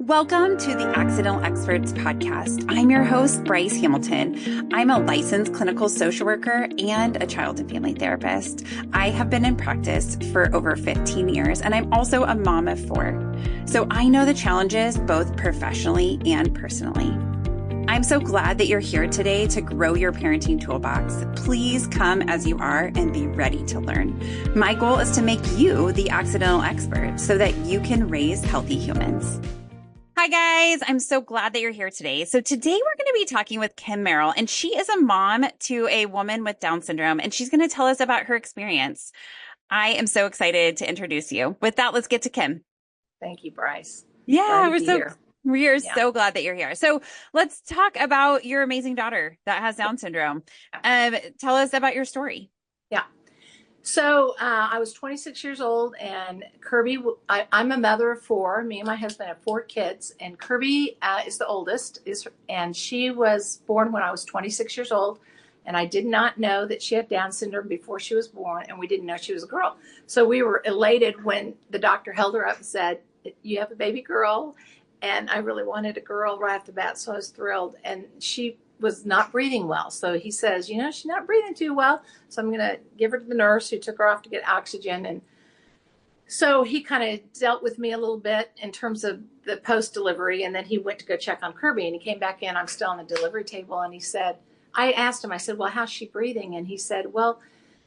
Welcome to the Accidental Experts podcast. I'm your host, Bryce Hamilton. I'm a licensed clinical social worker and a child and family therapist. I have been in practice for over 15 years, and I'm also a mom of 4. So I know the challenges both professionally and personally. I'm so glad that you're here today to grow your parenting toolbox. Please come as you are and be ready to learn. My goal is to make you the accidental expert so that you can raise healthy humans. Hi, guys. I'm so glad that you're here today. So today we're going to be talking with Kim Merrill, and she is a mom to a woman with Down syndrome, and she's going to tell us about her experience. I am so excited to introduce you. With that, let's get to Kim. Thank you, Bryce. Yeah, Here. we're so glad that you're here. So let's talk about your amazing daughter that has Down syndrome. Tell us about your story. Yeah. So I was 26 years old, and Kirby, I'm a mother of 4. Me and my husband have 4 kids, and Kirby is the oldest, and she was born when I was 26 years old, and I did not know that she had Down syndrome before she was born, and we didn't know she was a girl. So we were elated when the doctor held her up and said, "You have a baby girl," and I really wanted a girl right off the bat, so I was thrilled, and she was not breathing well. So he says, she's not breathing too well. So I'm going to give her to the nurse who took her off to get oxygen. And so he kind of dealt with me a little bit in terms of the post-delivery. And then he went to go check on Kirby, and he came back in. I'm still on the delivery table. And he said, I asked him, I said, well, how's she breathing? And he said, well,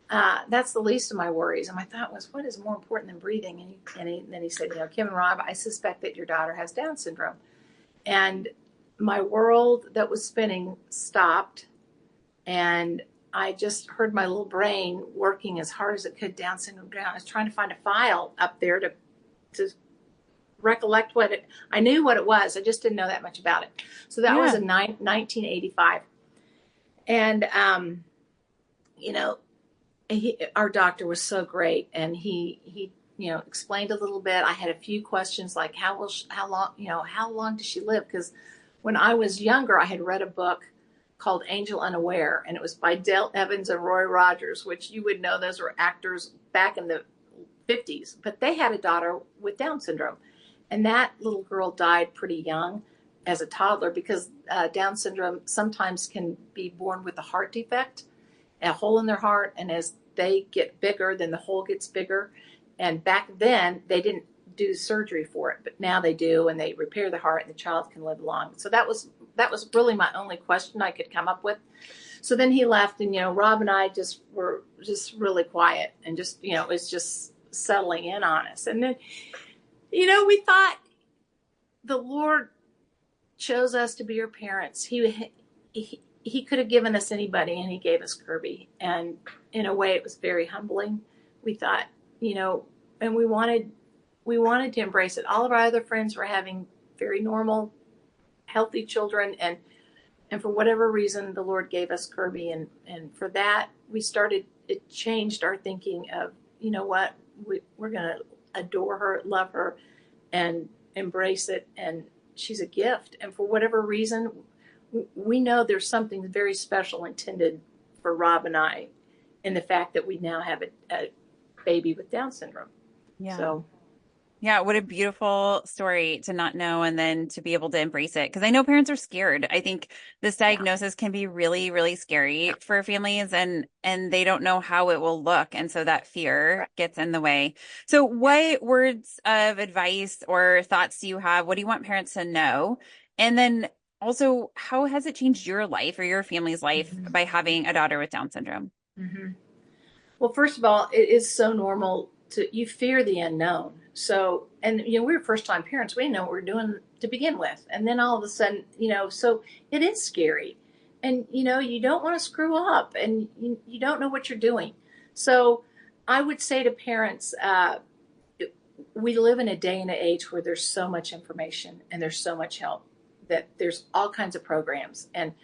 that's the least of my worries. And my thought was, what is more important than breathing? And then he said, Kim and Rob, I suspect that your daughter has Down syndrome. And my world that was spinning stopped, and I just heard my little brain working as hard as it could. Down syndrome down. I was trying to find a file up there to recollect I knew what it was. I just didn't know that much about it. So that was in 1985. And, our doctor was so great, and he explained a little bit. I had a few questions like, how long does she live? Because when I was younger, I had read a book called Angel Unaware, and it was by Dale Evans and Roy Rogers, which you would know those were actors back in the 50s. But they had a daughter with Down syndrome, and that little girl died pretty young as a toddler because Down syndrome sometimes can be born with a heart defect, a hole in their heart, and as they get bigger, then the hole gets bigger. And back then, they didn't do surgery for it, but now they do, and they repair the heart, and the child can live long. So that was really my only question I could come up with. So then he left, and Rob and I were really quiet, and it was just settling in on us. And then we thought the Lord chose us to be your parents. He could have given us anybody, and he gave us Kirby, and in a way it was very humbling. We thought, and we wanted to embrace it. All of our other friends were having very normal, healthy children, and for whatever reason, the Lord gave us Kirby, and for that, it changed our thinking of, we're going to adore her, love her, and embrace it, and she's a gift. And for whatever reason, we know there's something very special intended for Rob and I in the fact that we now have a baby with Down syndrome. Yeah. So. Yeah, what a beautiful story to not know and then to be able to embrace it. Because I know parents are scared. I think this diagnosis can be really, really scary for families, and they don't know how it will look. And so that fear gets in the way. So what words of advice or thoughts do you have? What do you want parents to know? And then also, how has it changed your life or your family's life by having a daughter with Down syndrome? Mm-hmm. Well, first of all, it is so normal you fear the unknown. So, and we were first time parents. We didn't know what we were doing to begin with. And then all of a sudden, so it is scary. And, you don't want to screw up, and you don't know what you're doing. So I would say to parents, we live in a day and an age where there's so much information and there's so much help, that there's all kinds of programs and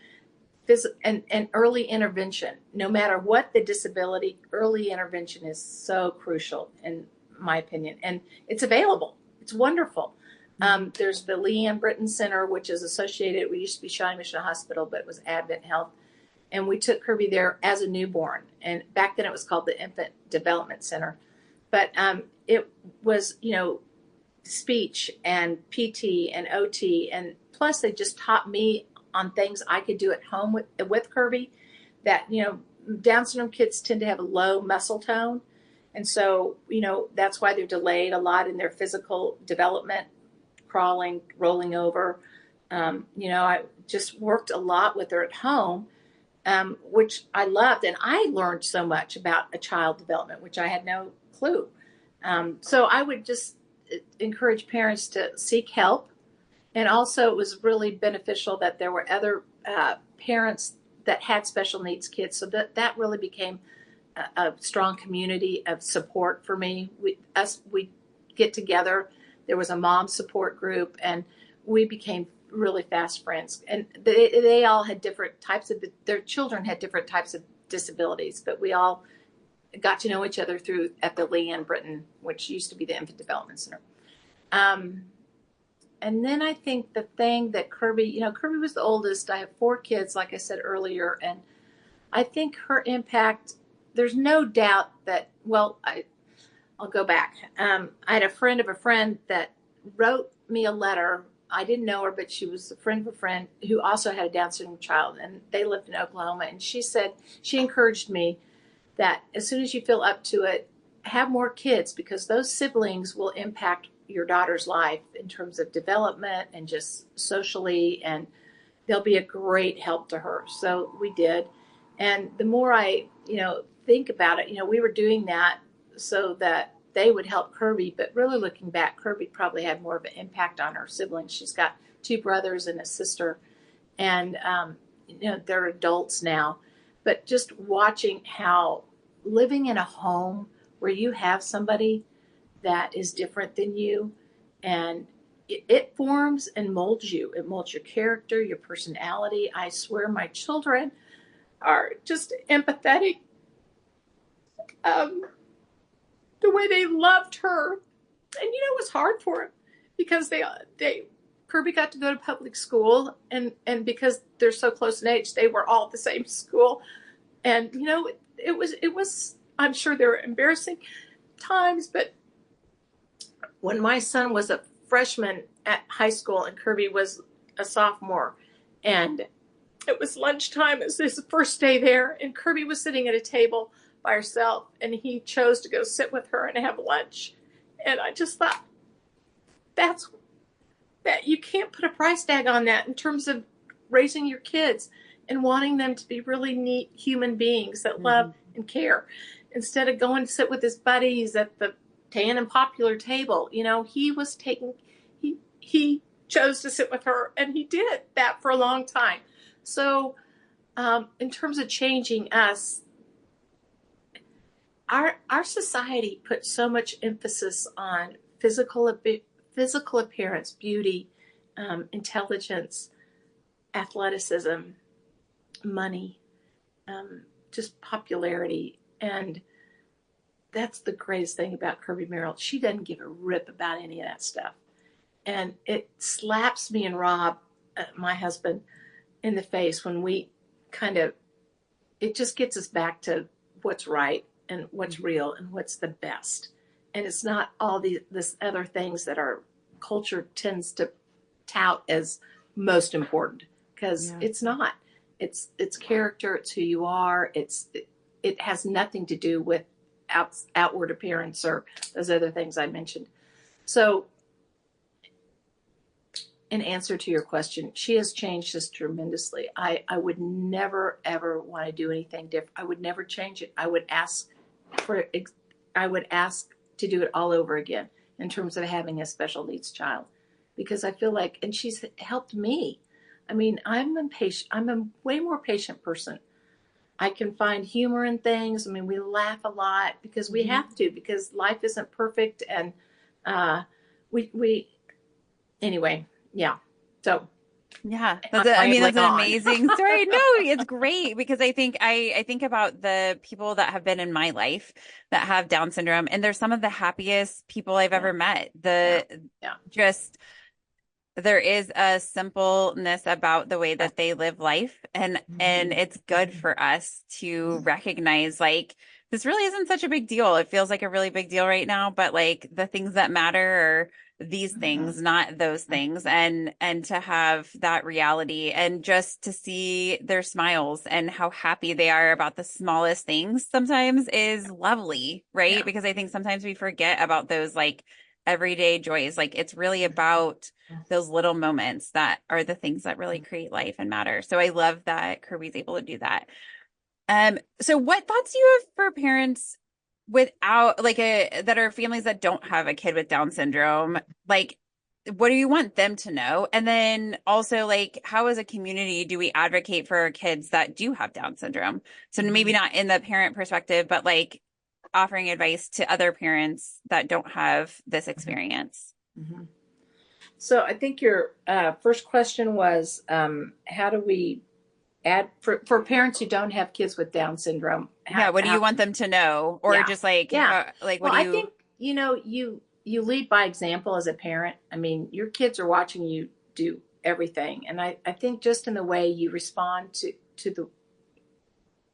early intervention. No matter what the disability, early intervention is so crucial, in my opinion, and it's available. It's wonderful. There's the Leanne Britton Center, which is associated. We used to be Shawnee Mission Hospital, but it was Advent Health, and we took Kirby there as a newborn. And back then, it was called the Infant Development Center. But it was, speech and PT and OT. And plus they just taught me on things I could do at home with Kirby that, Down syndrome kids tend to have a low muscle tone. And so, that's why they're delayed a lot in their physical development, crawling, rolling over. I just worked a lot with her at home, which I loved. And I learned so much about a child development, which I had no clue. So I would just encourage parents to seek help. And also, it was really beneficial that there were other parents that had special needs kids. So that really became a strong community of support for me. We get together. There was a mom support group, and we became really fast friends. And they all had different types of, their children had different types of disabilities, but we all got to know each other through at the Leanne Britton, which used to be the Infant Development Center. And then I think the thing that Kirby was the oldest. I have 4 kids, like I said earlier, and I think her impact, there's no doubt that, I'll go back. I had a friend of a friend that wrote me a letter. I didn't know her, but she was a friend of a friend who also had a Down syndrome child, and they lived in Oklahoma. And she said, she encouraged me that as soon as you feel up to it, have more kids, because those siblings will impact your daughter's life in terms of development and just socially, and they'll be a great help to her. So we did. And the more I, think about it, we were doing that so that they would help Kirby, but really looking back, Kirby probably had more of an impact on her siblings. She's got 2 brothers and a sister, and, they're adults now, but just watching how living in a home where you have somebody that is different than you, and it forms and molds you. It molds your character, your personality. I swear my children are just empathetic. The way they loved her, and it was hard for them because they Kirby got to go to public school, and because they're so close in age, they were all at the same school, and it was I'm sure there were embarrassing times, but when my son was a freshman at high school and Kirby was a sophomore, and it was lunchtime, it was his first day there, and Kirby was sitting at a table by herself, and he chose to go sit with her and have lunch. And I just thought, that you can't put a price tag on that in terms of raising your kids and wanting them to be really neat human beings that love and care, instead of going to sit with his buddies at the tan and popular table. He chose to sit with her, and he did that for a long time. So in terms of changing us, our society puts so much emphasis on physical appearance, beauty, intelligence, athleticism, money, just popularity. And that's the greatest thing about Kirby Merrill. She doesn't give a rip about any of that stuff. And it slaps me and Rob, my husband, in the face when we it just gets us back to what's right and what's real and what's the best. And it's not all this other things that our culture tends to tout as most important, because it's not. It's character. It's who you are. It has nothing to do with outward appearance or those other things I mentioned. So in answer to your question, she has changed us tremendously. I would never, ever want to do anything different. I would never change it. I would ask to do it all over again in terms of having a special needs child, because I feel like, and she's helped me. I mean, I'm a way more patient person. I can find humor in things. I mean, we laugh a lot because we have to, because life isn't perfect. And anyway, yeah. So yeah, that's an amazing story. No, it's great, because I think about the people that have been in my life that have Down syndrome, and they're some of the happiest people I've ever met. Just there is a simpleness about the way that they live life, and it's good for us to recognize, like, this really isn't such a big deal. It feels like a really big deal right now, but like the things that matter are these Mm-hmm. things, not those things. And to have that reality and just to see their smiles and how happy they are about the smallest things sometimes is lovely, right? Yeah. Because I think sometimes we forget about those like everyday joys. Like it's really about those little moments that are the things that really create life and matter. So I love that Kirby's able to do that. So what thoughts do you have for parents without like that are families that don't have a kid with Down syndrome? Like, what do you want them to know? And then also like, how as a community do we advocate for our kids that do have Down syndrome? So maybe Mm-hmm. not in the parent perspective, but like offering advice to other parents that don't have this experience. Mm-hmm. So I think your first question was, how do we add for parents who don't have kids with Down syndrome? Yeah, what do you want them to know? Or Yeah, just like yeah. how, like what Well, do I you think you lead by example as a parent. I mean, your kids are watching you do everything, and I think just in the way you respond to the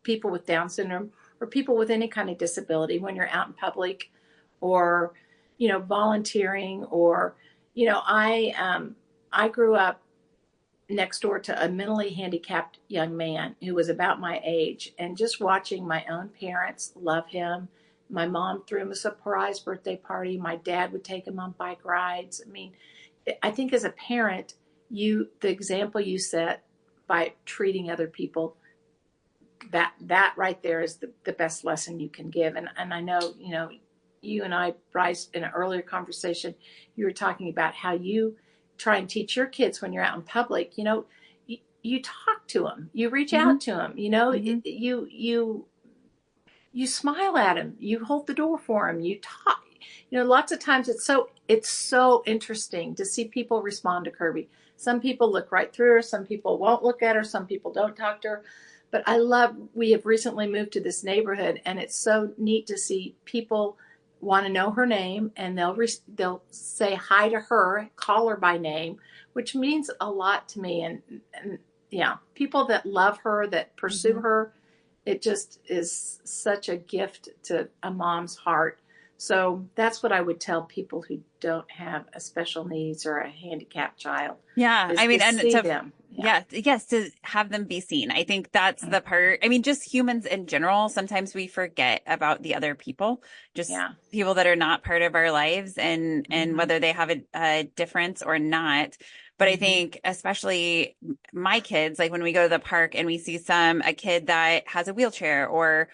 people with Down syndrome or people with any kind of disability when you're out in public, or volunteering, or I grew up next door to a mentally handicapped young man who was about my age, and just watching my own parents love him. My mom threw him a surprise birthday party. My dad would take him on bike rides. I mean, I think as a parent, the example you set by treating other people, that right there is the best lesson you can give. And I know, you and I, Bryce, in an earlier conversation, you were talking about how you try and teach your kids when you're out in public. You talk to them, you reach hmm out to them, hmm you smile at them, you hold the door for them, you talk. Lots of times it's so interesting to see people respond to Kirby. Some people look right through her, some people won't look at her, some people don't talk to her. But we have recently moved to this neighborhood, and it's so neat to see people want to know her name, and they'll say hi to her, call her by name, which means a lot to me. And yeah, people that love her, that pursue hmm her, it just is such a gift to a mom's heart. So that's what I would tell people who don't have a special needs or a handicapped child, Yeah, is I to mean, and see to them. Yeah. yeah, yes, to have them be seen. I think that's the part. I mean, just humans in general, sometimes we forget about the other people, just Yeah. people that are not part of our lives and Mm-hmm. whether they have a difference or not. But I Mm-hmm. think especially my kids, like when we go to the park and we see a kid that has a wheelchair or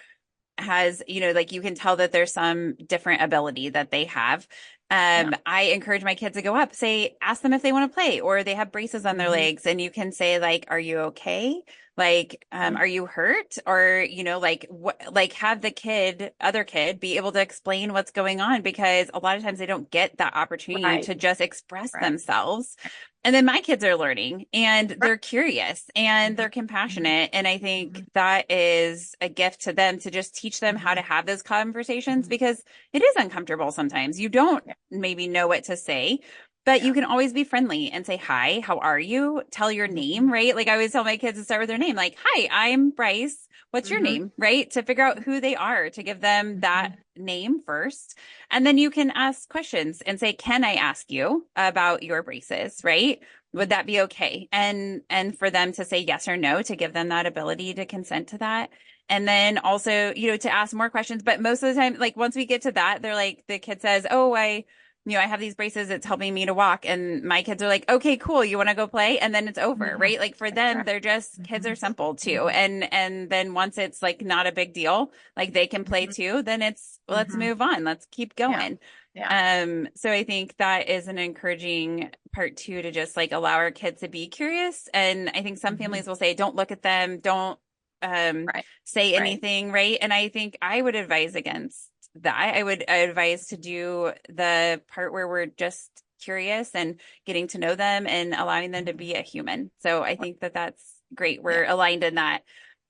has, like you can tell that there's some different ability that they have. Yeah. I encourage my kids to go up, ask them if they want to play, or they have braces on their Mm-hmm. legs, and you can say, like, are you okay? Like, are you hurt? Or, like what, like have the other kid be able to explain what's going on because a lot of times they don't get that opportunity Right. to just express Right. themselves. And then my kids are learning and Right. they're curious and Mm-hmm. they're Mm-hmm. compassionate. And I think Mm-hmm. that is a gift to them to just teach them how Mm-hmm. to have those conversations Mm-hmm. because it is uncomfortable sometimes. You don't Yeah. maybe know what to say, but you Yeah. can always be friendly and say, hi, how are you? Tell your Mm-hmm. name, right? Like I always tell my kids to start with their name, like, hi, I'm Bryce. What's your Mm-hmm. name? Right? To figure out who they are, to give them that Mm-hmm. name first. And then you can ask questions and say, can I ask you about your braces? Right? Would that be okay? And for them to say yes or no, to give them that ability to consent to that. And then also, to ask more questions. But most of the time, like once we get to that, they're like, the kid says, oh, I have these braces. It's helping me to walk. And my kids are like, okay, cool. You want to go play? And then it's over, Mm-hmm. right? Like for That's them, right. they're just kids Mm-hmm. are simple too. Mm-hmm. And then once it's like not a big deal, like they can play Mm-hmm. too, then it's let's Mm-hmm. move on. Let's keep Yeah. going. Yeah. So I think that is an encouraging part too, to just like allow our kids to be curious. And I think some Mm-hmm. families will say, don't look at them, don't Right. say Right. anything, right? And I think I would advise against that. I would advise to do the part where we're just curious and getting to know them and allowing them to Mm-hmm. be a human. So I think that that's great. Yeah. We're aligned in that.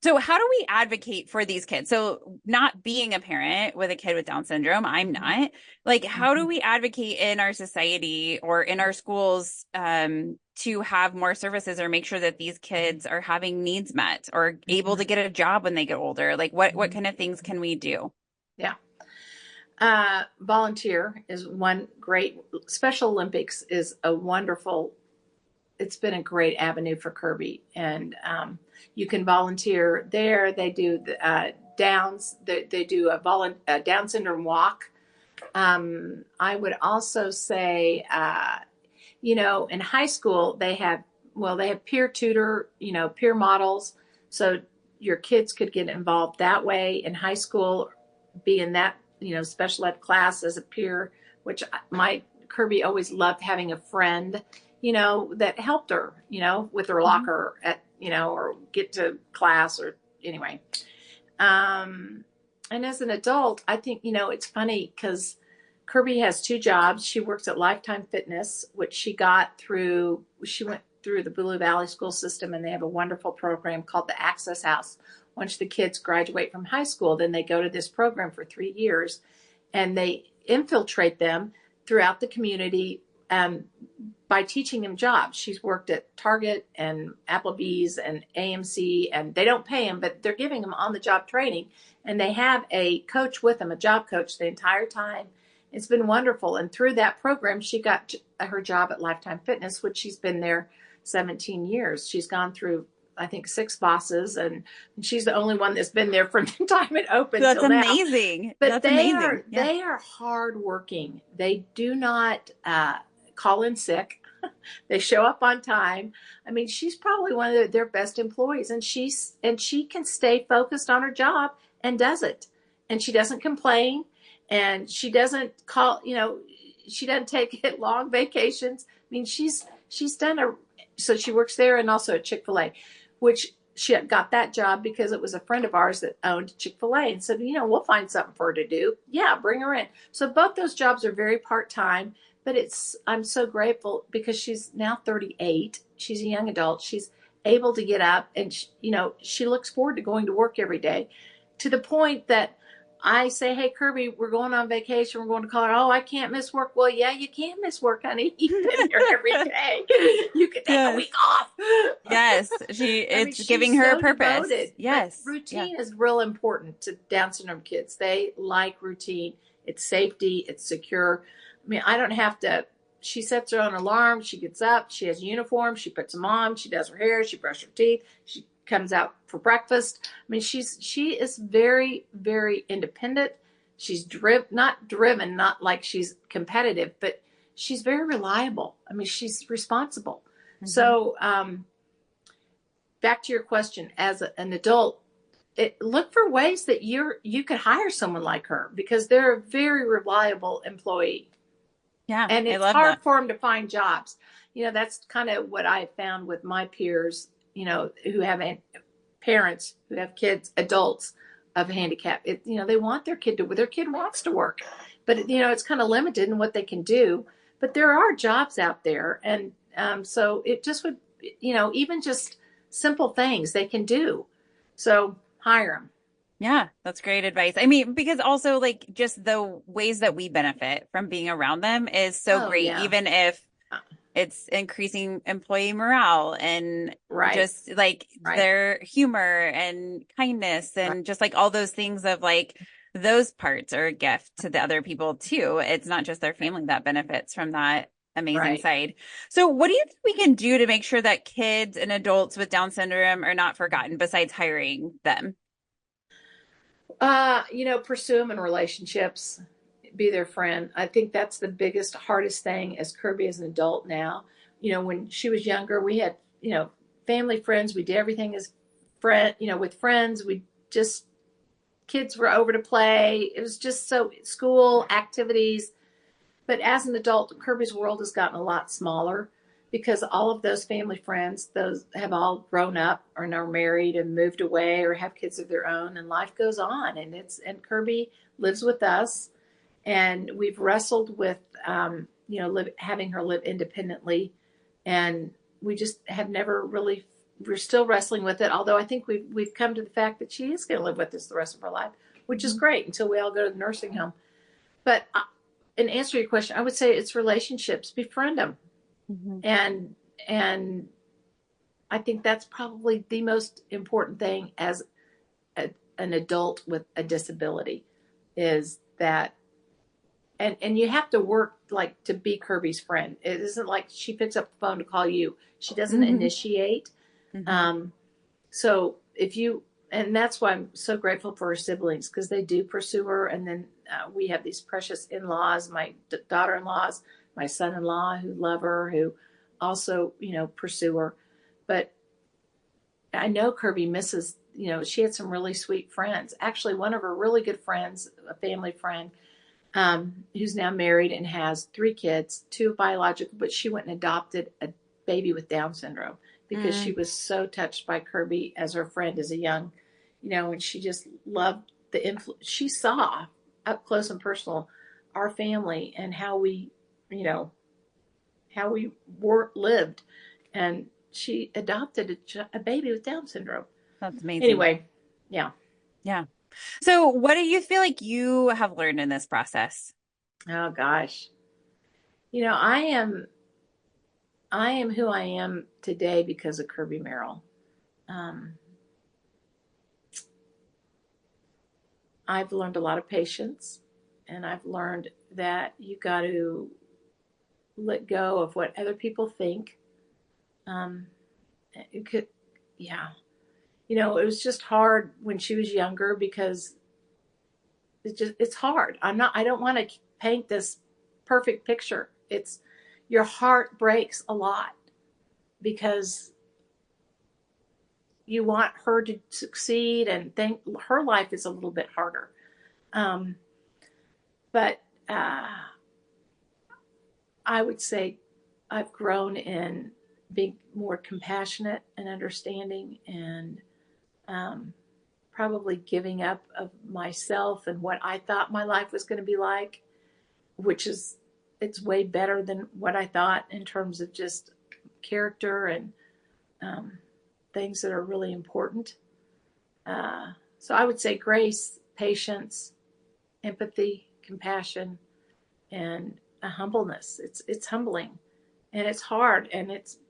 So how do we advocate for these kids? So not being a parent with a kid with Down syndrome, I'm Mm-hmm. not. Like, how do Mm-hmm. we advocate in our society or in our schools to have more services or make sure that these kids are having needs met or able Mm-hmm. to get a job when they get older? Like, what Mm-hmm. kind of things can we do? Yeah. Volunteer is one great. Special Olympics is a wonderful. It's been a great avenue for Kirby, and you can volunteer there. They do Downs. They do a Down syndrome walk. I would also say, in high school they have peer tutor, peer models, so your kids could get involved that way in high school, be in that special ed class as a peer, which my Kirby always loved having a friend that helped her with her locker at or get to class or anyway. And as an adult, I think it's funny because Kirby has two jobs. She works at Lifetime Fitness, which she went through the Blue Valley school system, and they have a wonderful program called the Access House. Once the kids graduate from high school, then they go to this program for 3 years, and they infiltrate them throughout the community by teaching them jobs. She's worked at Target and Applebee's and AMC, and they don't pay them, but they're giving them on-the-job training, and they have a coach with them, a job coach, the entire time. It's been wonderful. And through that program, she got her job at Lifetime Fitness, which she's been there 17 years. She's gone through, I think, 6 bosses, and she's the only one that's been there from the time it opened. That's till amazing. Now. But That's amazing. Yeah. They are hardworking. They do not call in sick. They show up on time. I mean, she's probably one of their best employees, and she can stay focused on her job and does it. And she doesn't complain, and she doesn't she doesn't take long vacations. I mean, she's done so she works there and also at Chick-fil-A, which she got that job because it was a friend of ours that owned Chick-fil-A and said, we'll find something for her to do. Yeah, bring her in. So both those jobs are very part-time, but I'm so grateful because she's now 38. She's a young adult. She's able to get up, and she looks forward to going to work every day, to the point that I say, hey, Kirby, we're going on vacation. We're going to Colorado. Oh, I can't miss work. Well, yeah, you can't miss work, honey. You've been here every day. You can take a week off. Yes. It's giving her a purpose. Devoted. Yes. But routine is real important to Down syndrome kids. They like routine. It's safety. It's secure. I mean, I don't have to. She sets her own alarm. She gets up. She has a uniform. She puts them on. She does her hair. She brushes her teeth. She comes out for breakfast. I mean, she is very, very independent. She's not driven, not like she's competitive, but she's very reliable. I mean, she's responsible. Mm-hmm. So, back to your question, as an adult, look for ways that you could hire someone like her, because they're a very reliable employee. Yeah, and it's hard for them to find jobs. That's kind of what I found with my peers, who have parents who have kids, adults of handicap. They want their kid wants to work, but it's kind of limited in what they can do. But there are jobs out there, and so it just would, even just simple things they can do. So hire them. Yeah, that's great advice. I mean, because also just the ways that we benefit from being around them is so great, yeah. Even if it's increasing employee morale and just their humor and kindness and just all those things of those parts are a gift to the other people too. It's not just their family that benefits from that amazing side. So what do you think we can do to make sure that kids and adults with Down syndrome are not forgotten besides hiring them? Pursue them in relationships, be their friend. I think that's the biggest, hardest thing as Kirby as an adult now. When she was younger, we had, family friends. We did everything as friend, with friends. Kids were over to play. It was just school activities. But as an adult, Kirby's world has gotten a lot smaller because all of those family friends, those have all grown up or are married and moved away or have kids of their own, and life goes on. And Kirby lives with us, and we've wrestled with, having her live independently, and we just have never really. We're still wrestling with it. Although I think we've come to the fact that she is going to live with us the rest of her life, which is great until we all go to the nursing home. But in answer to your question, I would say it's relationships. Befriend them. Mm-hmm. And I think that's probably the most important thing as an adult with a disability. is that, and you have to work like to be Kirby's friend. It isn't like she picks up the phone to call you. She doesn't Mm-hmm. initiate. Mm-hmm. So if you, and that's why I'm so grateful for her siblings, because they do pursue her. And then we have these precious in-laws, my daughter-in-laws, my son-in-law, who love her, who also, pursue her. But I know Kirby misses, she had some really sweet friends. Actually, one of her really good friends, a family friend, who's now married and has 3 kids, 2 biological, but she went and adopted a baby with Down syndrome because she was so touched by Kirby as her friend as a young, and she just loved the influence. She saw up close and personal our family and how we, you know, how we lived. And she adopted a baby with Down syndrome. That's amazing. Anyway, yeah. Yeah. So what do you feel like you have learned in this process? Oh gosh. I am who I am today because of Kirby Merrill. Um, I've learned a lot of patience, and I've learned that you got to let go of what other people think. It could, yeah. It was just hard when she was younger because it's hard. I don't want to paint this perfect picture. Your heart breaks a lot because you want her to succeed and think her life is a little bit harder. Um, but I would say I've grown in being more compassionate and understanding and probably giving up of myself and what I thought my life was going to be like, it's way better than what I thought in terms of just character and things that are really important. So I would say grace, patience, empathy, compassion, and a humbleness. It's humbling, and it's hard,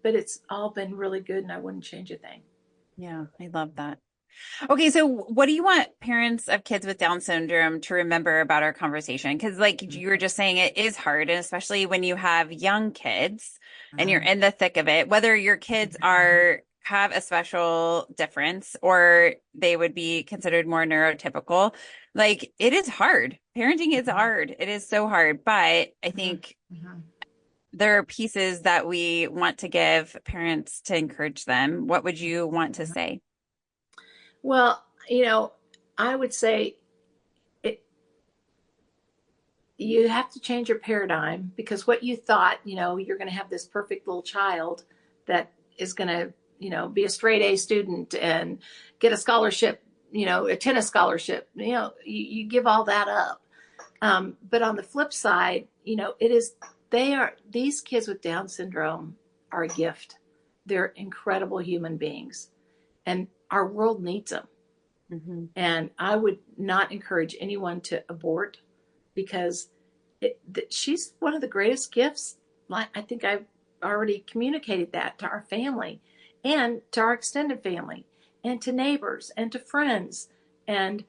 but it's all been really good, and I wouldn't change a thing. Yeah, I love that. Okay, so what do you want parents of kids with Down syndrome to remember about our conversation? Because, like you were just saying, it is hard, and especially when you have young kids and you're in the thick of it, whether your kids have a special difference or they would be considered more neurotypical. Like, it is hard. Parenting is hard. It is so hard. But I think there are pieces that we want to give parents to encourage them. What would you want to say? Well, I would say you have to change your paradigm because what you thought, you're going to have this perfect little child that is going to, be a straight A student and get a scholarship, a tennis scholarship, you give all that up. But on the flip side, these kids with Down syndrome are a gift. They're incredible human beings and our world needs them. Mm-hmm. And I would not encourage anyone to abort because she's one of the greatest gifts. I think I've already communicated that to our family and to our extended family and to neighbors and to friends. And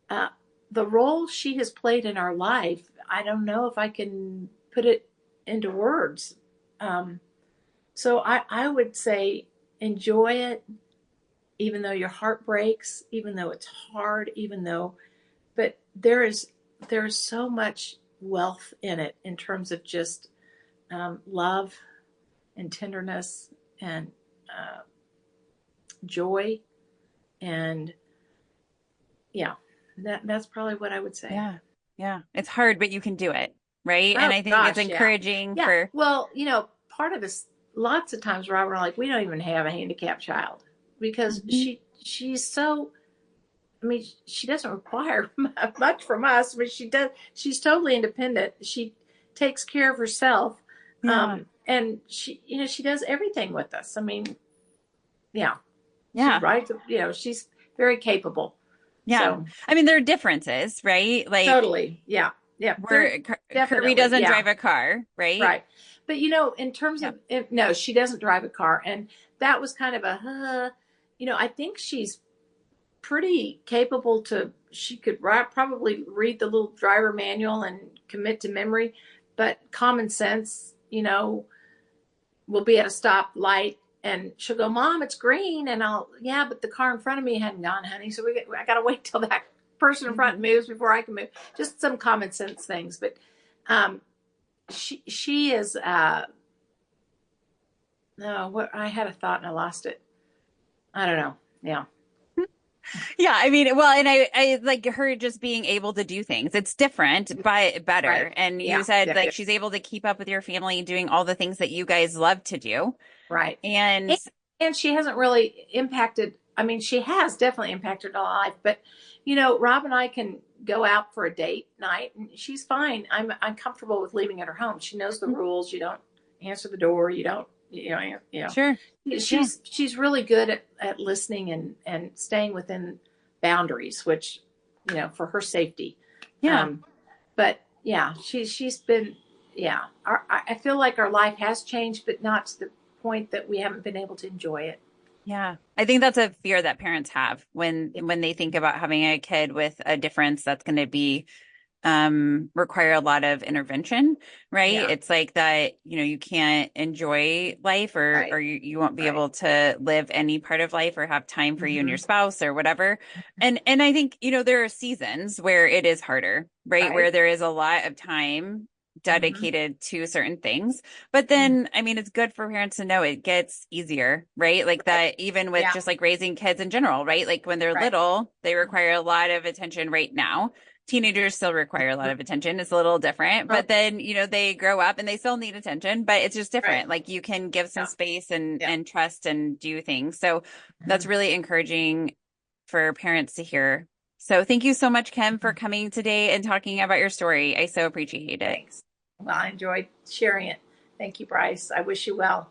the role she has played in our life, I don't know if I can put it into words. So I would say enjoy it, even though your heart breaks, even though it's hard, but there's so much wealth in it in terms of just love and tenderness and joy. And yeah, that's probably what I would say. Yeah. Yeah. It's hard, but you can do it. Right. Oh, And I think gosh, it's encouraging yeah. for. Well, part of us, lots of times, Robert, like, we don't even have a handicapped child because she's so, she doesn't require much from us, but she's totally independent. She takes care of herself. Yeah. And she does everything with us. Yeah. Yeah. She writes, she's very capable. Yeah. So, there are differences, right? Like totally. Yeah. Yeah. where Kirby doesn't drive a car, right? Right. But, in terms of, no, she doesn't drive a car. And that was kind of I think she's pretty capable she could probably read the little driver manual and commit to memory, but common sense, we'll be at a stoplight and she'll go, Mom, it's green. And yeah, but the car in front of me hadn't gone, honey. So I got to wait till that person in front moves before I can move. Just some common sense things. But she is, no, what I had a thought and I lost it. I don't know. Yeah. Yeah, I mean, well, and I like her just being able to do things. It's different, but better. Right. And you said definitely. Like she's able to keep up with your family, doing all the things that you guys love to do. Right. And she hasn't really impacted. I mean, she has definitely impacted our life, but Rob and I can go out for a date night and she's fine. I'm comfortable with leaving at her home. She knows the rules. You don't answer the door. You don't, Sure. She's really good at listening and staying within boundaries, which, for her safety. Yeah. But yeah, she's been, yeah. I feel like our life has changed, but not to the point that we haven't been able to enjoy it. Yeah. I think that's a fear that parents have when they think about having a kid with a difference that's going to be require a lot of intervention, right? Yeah. It's like that, you can't enjoy life or you won't be able to live any part of life or have time for you and your spouse or whatever. And I think, there are seasons where it is harder, right? Where there is a lot of time dedicated to certain things. But then, I mean, it's good for parents to know it gets easier, right? Like that, even with just like raising kids in general, right? Like when they're little, they require a lot of attention right now. Teenagers still require a lot of attention. It's a little different, but then, they grow up and they still need attention, but it's just different. Right. Like you can give some space and trust and do things. So that's really encouraging for parents to hear. So thank you so much, Kim, for coming today and talking about your story. I so appreciate it. Thanks. Well, I enjoyed sharing it. Thank you, Bryce. I wish you well.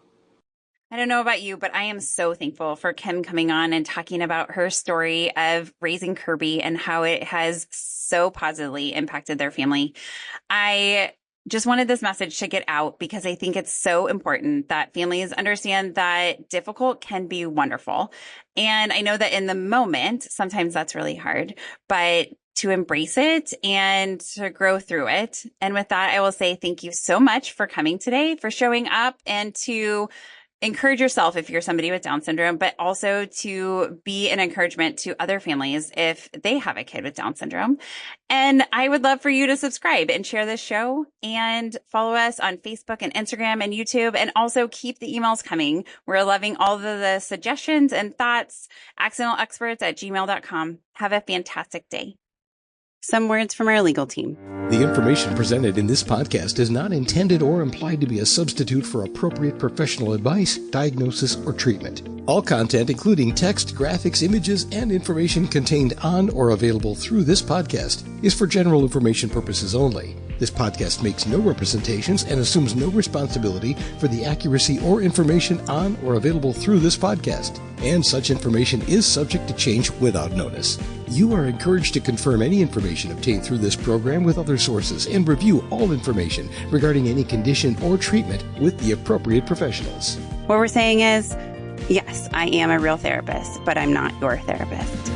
I don't know about you, but I am so thankful for Kim coming on and talking about her story of raising Kirby and how it has so positively impacted their family. I just wanted this message to get out because I think it's so important that families understand that difficult can be wonderful. And I know that in the moment, sometimes that's really hard, but to embrace it and to grow through it. And with that, I will say thank you so much for coming today, for showing up and to encourage yourself if you're somebody with Down syndrome, but also to be an encouragement to other families if they have a kid with Down syndrome. And I would love for you to subscribe and share this show and follow us on Facebook and Instagram and YouTube, and also keep the emails coming. We're loving all of the suggestions and thoughts. accidentalexperts@gmail.com. Have a fantastic day. Some words from our legal team. The information presented in this podcast is not intended or implied to be a substitute for appropriate professional advice, diagnosis, or treatment. All content, including text, graphics, images, and information contained on or available through this podcast, is for general information purposes only. This podcast makes no representations and assumes no responsibility for the accuracy or information on or available through this podcast, and such information is subject to change without notice. You are encouraged to confirm any information obtained through this program with other sources and review all information regarding any condition or treatment with the appropriate professionals. What we're saying is, yes, I am a real therapist, but I'm not your therapist.